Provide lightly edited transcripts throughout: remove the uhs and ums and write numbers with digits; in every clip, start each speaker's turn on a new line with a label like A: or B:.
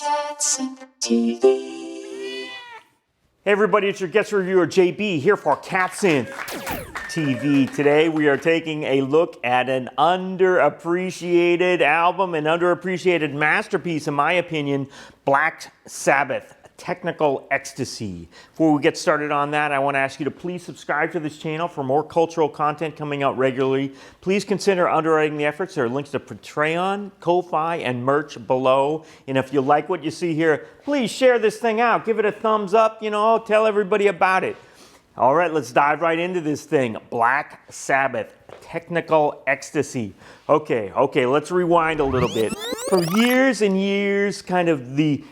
A: CatSynth TV.
B: Hey everybody, it's your guest reviewer JB here for CatSynth TV. Today we are taking a look at an underappreciated album, an underappreciated masterpiece in my opinion, Black Sabbath, Technical Ecstasy. Before we get started on that, I want to ask you to please subscribe to this channel for more cultural content coming out regularly. Please consider underwriting the efforts. There are links to Patreon, Ko-Fi, and merch below. And if you like what you see here, please share this thing out. Give it a thumbs up, tell everybody about it. All right, let's dive right into this thing. Black Sabbath, Technical Ecstasy. Okay, let's rewind a little bit. For years and years, kind of the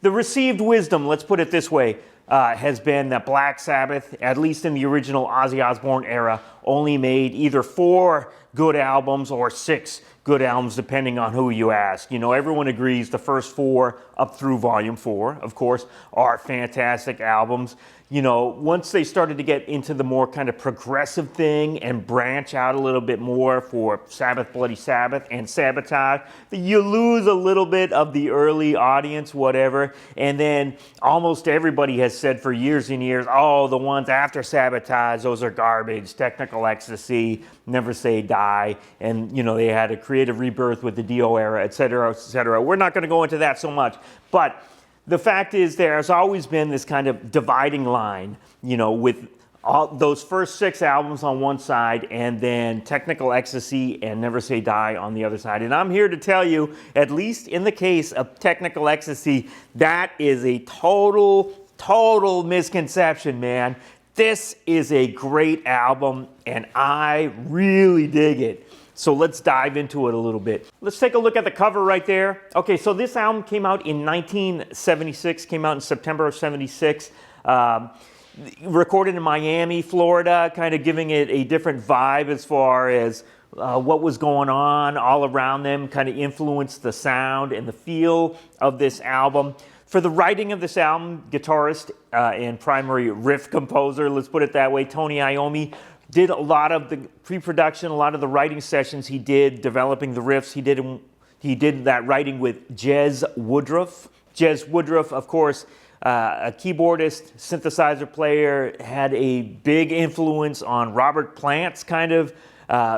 B: received wisdom, let's put it this way, has been that Black Sabbath, at least in the original Ozzy Osbourne era, only made either 4 good albums or 6 good albums, depending on who you ask. Everyone agrees the first 4 up through Volume 4, of course, are fantastic albums. Once they started to get into the more kind of progressive thing and branch out a little bit more for Sabbath, Bloody Sabbath, and Sabotage, you lose a little bit of the early audience, whatever. And then almost everybody has said for years and years, oh, the ones after Sabotage, those are garbage. Technical Ecstasy, Never Say Die, and they had a creative rebirth with the Dio era, etc., etc. We're not going to go into that so much, but the fact is there has always been this kind of dividing line, with all those first 6 albums on one side and then Technical Ecstasy and Never Say Die on the other side. And I'm here to tell you, at least in the case of Technical Ecstasy, that is a total misconception, man. This is a great album and I really dig it. So let's dive into it a little bit. Let's take a look at the cover right there. Okay, so this album came out in 1976, came out in September of 76. Recorded in Miami, Florida, kind of giving it a different vibe as far as what was going on all around them, kind of influenced the sound and the feel of this album. For the writing of this album, guitarist and primary riff composer, let's put it that way, Tony Iommi, did a lot of the pre-production, a lot of the writing sessions he did, developing the riffs. He did that writing with Jez Woodruff. Jez Woodruff, of course, a keyboardist, synthesizer player, had a big influence on Robert Plant's kind of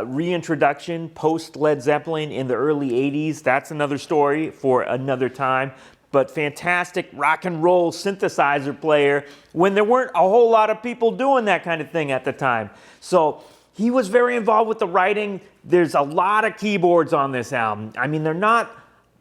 B: reintroduction post-Led Zeppelin in the early 80s. That's another story for another time. But fantastic rock and roll synthesizer player when there weren't a whole lot of people doing that kind of thing at the time. So he was very involved with the writing. There's a lot of keyboards on this album. I mean, they're not,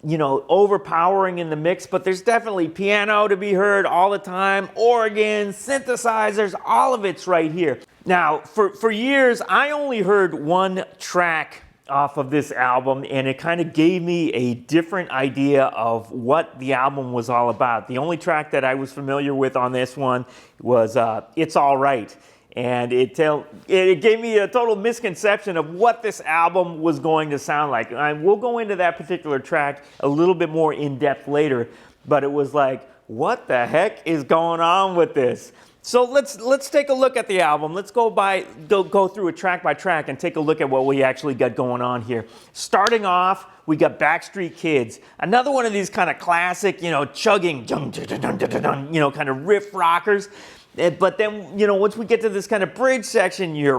B: overpowering in the mix, but there's definitely piano to be heard all the time, organ, synthesizers, all of it's right here. Now, for years, I only heard one track off of this album, and it kind of gave me a different idea of what the album was all about. The only track that I was familiar with on this one was It's All Right, and it gave me a total misconception of what this album was going to sound like. And we'll go into that particular track a little bit more in depth later, but it was like, what the heck is going on with this? So let's take a look at the album. Let's go through it track by track and take a look at what we actually got going on here. Starting off, we got Backstreet Kids. Another one of these kind of classic, chugging, kind of riff rockers. But then, once we get to this kind of bridge section, you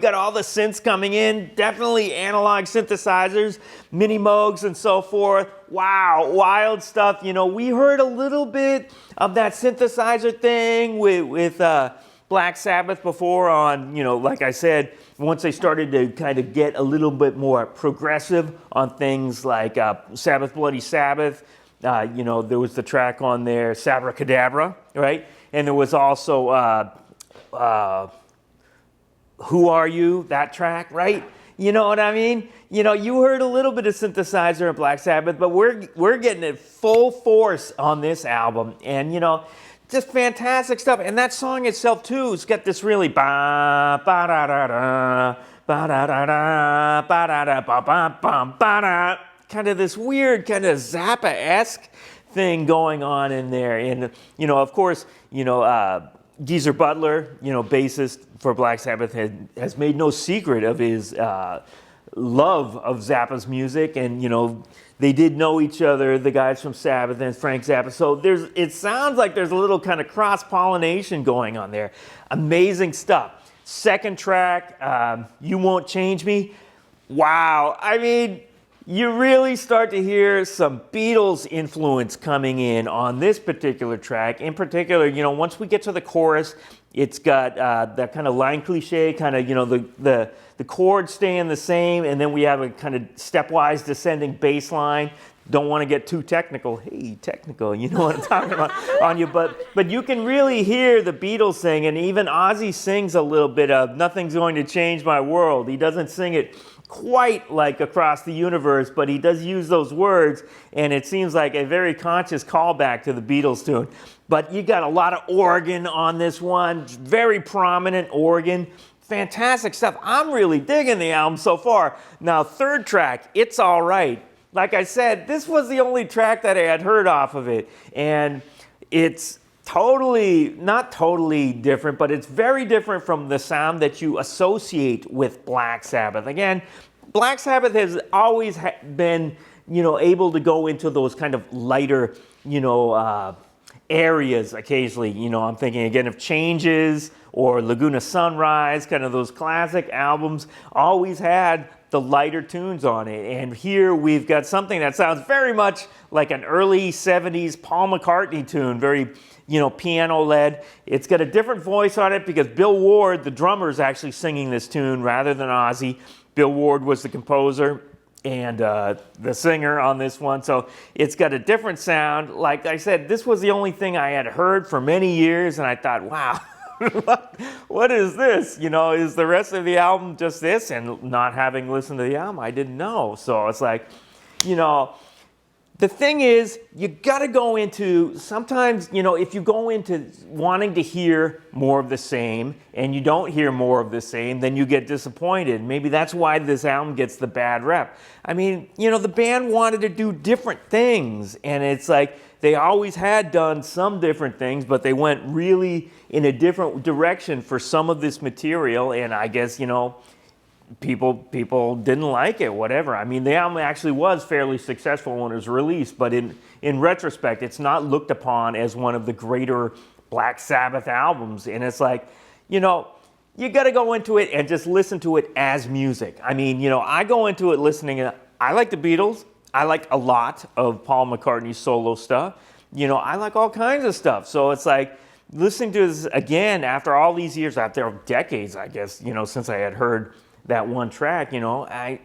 B: got all the synths coming in, definitely analog synthesizers, mini Moogs and so forth. Wow, wild stuff. We heard a little bit of that synthesizer thing with Black Sabbath before on, like I said, once they started to kind of get a little bit more progressive on things like Sabbath, Bloody Sabbath. There was the track on there, Sabracadabra, right? And there was also Who Are You, that track, right? You know what I mean? You heard a little bit of synthesizer in Black Sabbath, but we're getting it full force on this album. And, just fantastic stuff. And that song itself, too, it's got this really ba-da-da-da, ba-da-da-da, ba-da-da-ba-ba-bum-ba-da, kind of this weird kind of Zappa-esque thing going on in there. And, of course, Geezer Butler, bassist for Black Sabbath, has made no secret of his love of Zappa's music, and they did know each other, the guys from Sabbath and Frank Zappa. So it sounds like there's a little kind of cross-pollination going on there. Amazing stuff. Second track, You Won't Change Me. Wow. I mean, you really start to hear some Beatles influence coming in on this particular track. In particular, once we get to the chorus, it's got that kind of line cliche, kind of, the chords staying the same, and then we have a kind of stepwise descending bass line. Don't want to get too technical. Hey, technical, you know what I'm talking about on you. But you can really hear the Beatles sing, and even Ozzy sings a little bit of Nothing's Going to Change My World. He doesn't sing it quite like Across the Universe, but he does use those words, and it seems like a very conscious callback to the Beatles tune. But you got a lot of organ on this one, very prominent organ. Fantastic stuff. I'm really digging the album so far. Now, third track, It's All Right. Like I said, this was the only track that I had heard off of it, and it's not totally different, but it's very different from the sound that you associate with Black Sabbath. Again, Black Sabbath has always been, able to go into those kind of lighter, areas occasionally. I'm thinking again of Changes or Laguna Sunrise, kind of those classic albums always had the lighter tunes on it. And here we've got something that sounds very much like an early 70s Paul McCartney tune, very, piano-led. It's got a different voice on it because Bill Ward, the drummer, is actually singing this tune rather than Ozzy. Bill Ward was the composer and the singer on this one. So it's got a different sound. Like I said, this was the only thing I had heard for many years, and I thought, wow, what is this? Is the rest of the album just this? And not having listened to the album, I didn't know. So it's like, the thing is, you got to go into, sometimes, if you go into wanting to hear more of the same and you don't hear more of the same, then you get disappointed. Maybe that's why this album gets the bad rep. I mean, the band wanted to do different things, and it's like they always had done some different things, but they went really in a different direction for some of this material, and I guess, people didn't like it, whatever. I mean, the album actually was fairly successful when it was released, but in retrospect, it's not looked upon as one of the greater Black Sabbath albums. And it's like, you got to go into it and just listen to it as music. I mean, I go into it listening, I like the Beatles. I like a lot of Paul McCartney's solo stuff. I like all kinds of stuff. So it's like, listening to this again after all these years, after decades, I guess, since I had heard that one track, I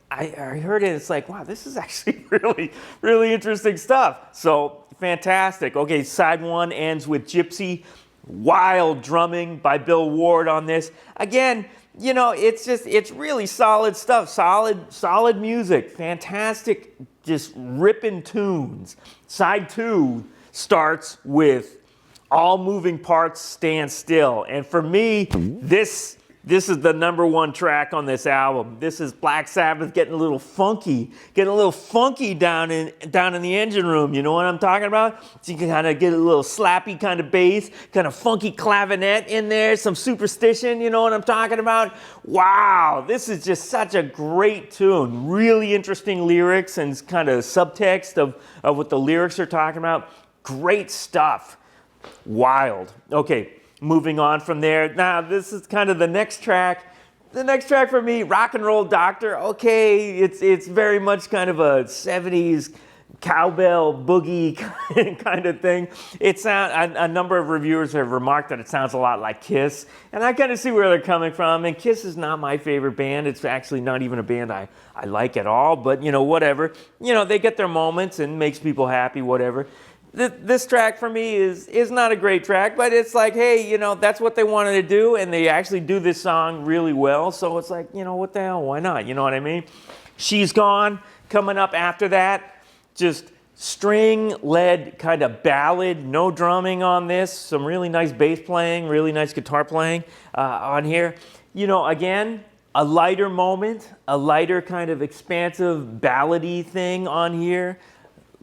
B: heard it, it's like, wow, this is actually really, really interesting stuff. So fantastic. Okay, side one ends with Gypsy. Wild drumming by Bill Ward on this. Again, it's really solid stuff, solid music, fantastic, just ripping tunes. Side two starts with All Moving Parts Stand Still. And for me, this is the number one track on this album. This is Black Sabbath getting a little funky down in the engine room. You know what I'm talking about? So you can kind of get a little slappy kind of bass, kind of funky clavinet in there, some Superstition. You know what I'm talking about? Wow, this is just such a great tune. Really interesting lyrics and kind of subtext of what the lyrics are talking about. Great stuff. Wild. Okay. Moving on from there. Now, this is kind of the next track. The next track for me, Rock and Roll Doctor. Okay, it's very much kind of a 70s cowbell boogie kind of thing. A number of reviewers have remarked that it sounds a lot like Kiss, and I kind of see where they're coming from. And Kiss is not my favorite band. It's actually not even a band I like at all, but whatever. They get their moments and makes people happy, whatever. This track for me is not a great track, but it's like, hey, that's what they wanted to do, and they actually do this song really well, so it's like, what the hell, why not? You know what I mean? She's Gone, coming up after that, just string-led kind of ballad, no drumming on this, some really nice bass playing, really nice guitar playing on here. Again, a lighter moment, a lighter kind of expansive ballady thing on here.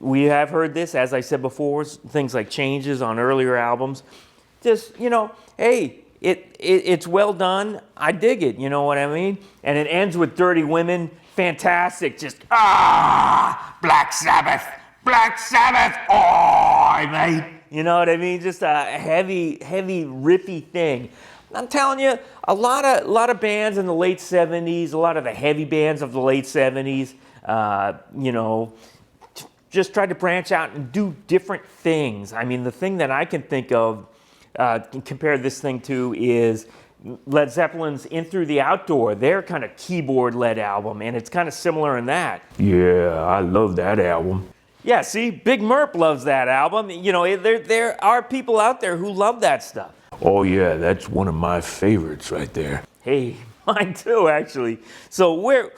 B: We have heard this, as I said before, things like Changes on earlier albums. Just, hey, it's well done. I dig it, you know what I mean? And it ends with Dirty Women. Fantastic. Just, Black Sabbath. Black Sabbath. Oh, mate. You know what I mean? Just a heavy, riffy thing. I'm telling you, a lot of bands in the late 70s, a lot of the heavy bands of the late 70s, you know, just tried to branch out and do different things. I mean, the thing that I can think of, compare this thing to, is Led Zeppelin's In Through the Outdoor, their kind of keyboard-led album, and it's kind of similar in that. Yeah, I love that album. Yeah, see, Big Merp loves that album. You know, there are people out there who love that stuff. Oh yeah, that's one of my favorites right there. Hey, mine too, actually. So we're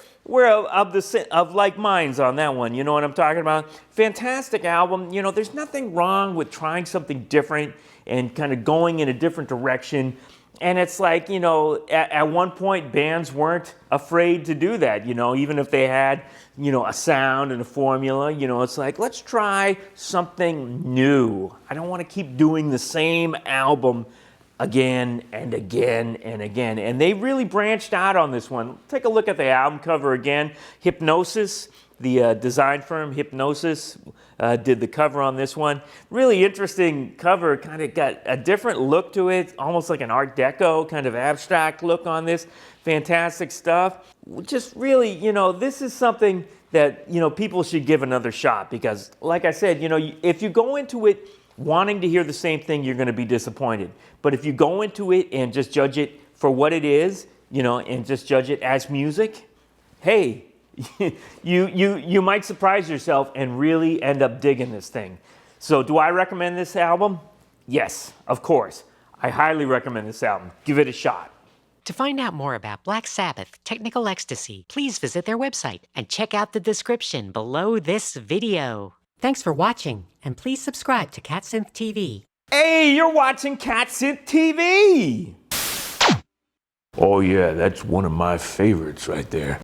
B: of like minds on that one. You know what I'm talking about? Fantastic album. You know, there's nothing wrong with trying something different and kind of going in a different direction. And it's like, you know, at one point bands weren't afraid to do that, you know, even if they had, you know, a sound and a formula, you know, it's like, let's try something new. I don't want to keep doing the same album again and again and again. And they really branched out on this one. Take a look at the album cover again. Hipgnosis, the design firm Hipgnosis, did the cover on this one. Really interesting cover, kind of got a different look to it, almost like an Art Deco kind of abstract look on this. Fantastic stuff. Just really, you know, this is something that, you know, people should give another shot, because like I said, you know, if you go into it wanting to hear the same thing, you're going to be disappointed. But if you go into it and just judge it for what it is, you know, and just judge it as music, hey, you might surprise yourself and really end up digging this thing. So do I recommend this album? Yes, of course. I highly recommend this album. Give it a shot.
C: To find out more about Black Sabbath Technical Ecstasy, please visit their website and check out the description below this video. Thanks for watching, and please subscribe to CatSynth TV.
B: Hey, you're watching CatSynth TV! Oh yeah, that's one of my favorites right there.